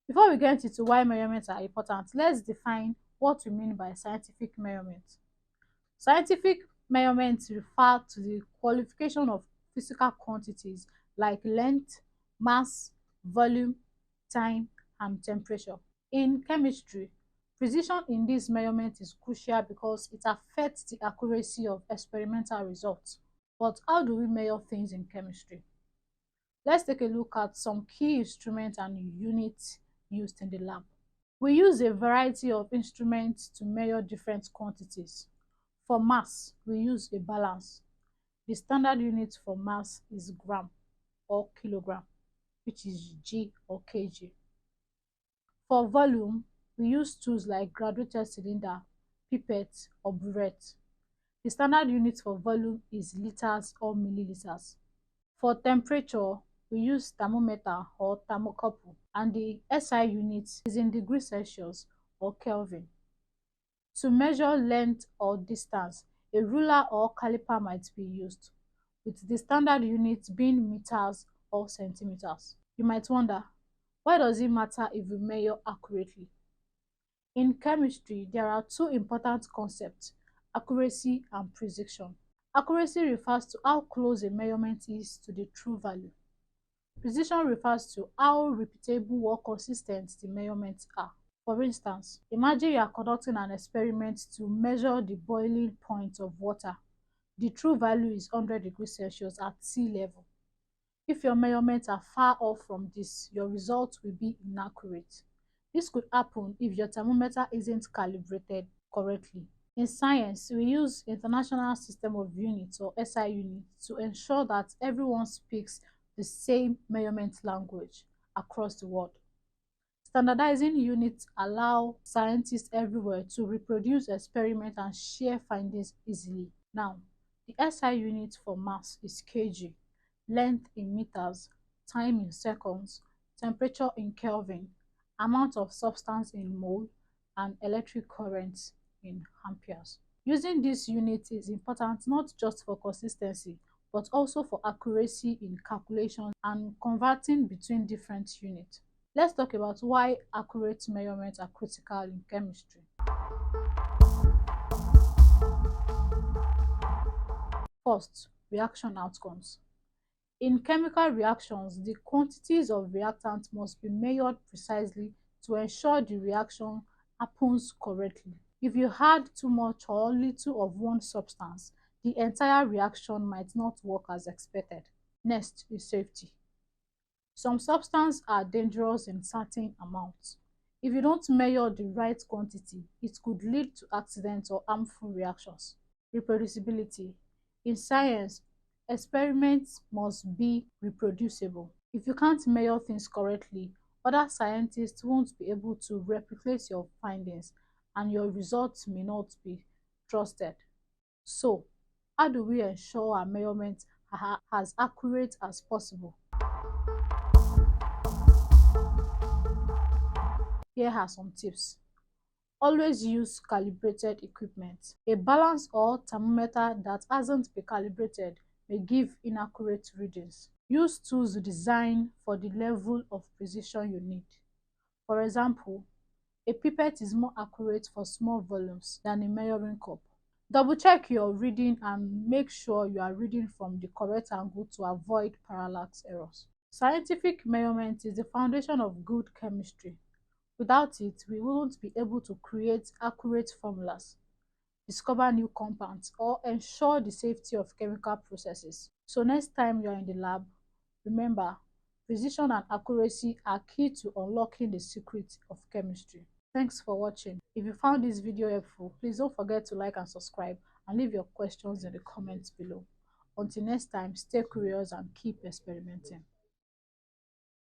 Before we get into why measurements are important, let's define what we mean by scientific measurement. Scientific measurements refer to the qualification of physical quantities like length, mass, volume, time, and temperature. In chemistry, precision in this measurement is crucial because it affects the accuracy of experimental results. But how do we measure things in chemistry? Let's take a look at some key instruments and units used in the lab. We use a variety of instruments to measure different quantities. For mass, we use a balance. The standard unit for mass is gram or kilogram, which is G or kg. For volume, we use tools like graduated cylinder, pipette, or burette. The standard unit for volume is liters or milliliters. For temperature, we use thermometer or thermocouple, and the SI unit is in degrees Celsius or Kelvin. To measure length or distance, a ruler or caliper might be used, with the standard unit being meters or centimeters. You might wonder, why does it matter if we measure accurately? In chemistry, there are two important concepts: accuracy and precision. Accuracy refers to how close a measurement is to the true value. Precision refers to how repeatable or consistent the measurements are. For instance, imagine you are conducting an experiment to measure the boiling point of water. The true value is 100 degrees Celsius at sea level. If your measurements are far off from this, your results will be inaccurate. This could happen if your thermometer isn't calibrated correctly. In science, we use International System of Units or SI units to ensure that everyone speaks the same measurement language across the world. Standardizing units allow scientists everywhere to reproduce experiments and share findings easily. Now, the SI unit for mass is kg, length in meters, time in seconds, temperature in Kelvin, amount of substance in mole, and electric current in amperes. Using this unit is important not just for consistency, but also for accuracy in calculations and converting between different units. Let's talk about why accurate measurements are critical in chemistry. First, reaction outcomes. In chemical reactions, the quantities of reactant must be measured precisely to ensure the reaction happens correctly. If you add too much or little of one substance, the entire reaction might not work as expected. Next is safety. Some substances are dangerous in certain amounts. If you don't measure the right quantity, it could lead to accidents or harmful reactions. Reproducibility. In science, experiments must be reproducible. If you can't measure things correctly, other scientists won't be able to replicate your findings and your results may not be trusted. So, how do we ensure our measurements are as accurate as possible? Here are some tips. Always use calibrated equipment. A balance or thermometer that hasn't been calibrated may give inaccurate readings. Use tools designed for the level of precision you need. For example, a pipette is more accurate for small volumes than a measuring cup. Double check your reading and make sure you are reading from the correct angle to avoid parallax errors. Scientific measurement is the foundation of good chemistry. Without it, we wouldn't be able to create accurate formulas, discover new compounds, or ensure the safety of chemical processes. So next time you are in the lab, remember, precision and accuracy are key to unlocking the secrets of chemistry. Thanks for watching. If you found this video helpful, please don't forget to like and subscribe and leave your questions in the comments below. Until next time, stay curious and keep experimenting.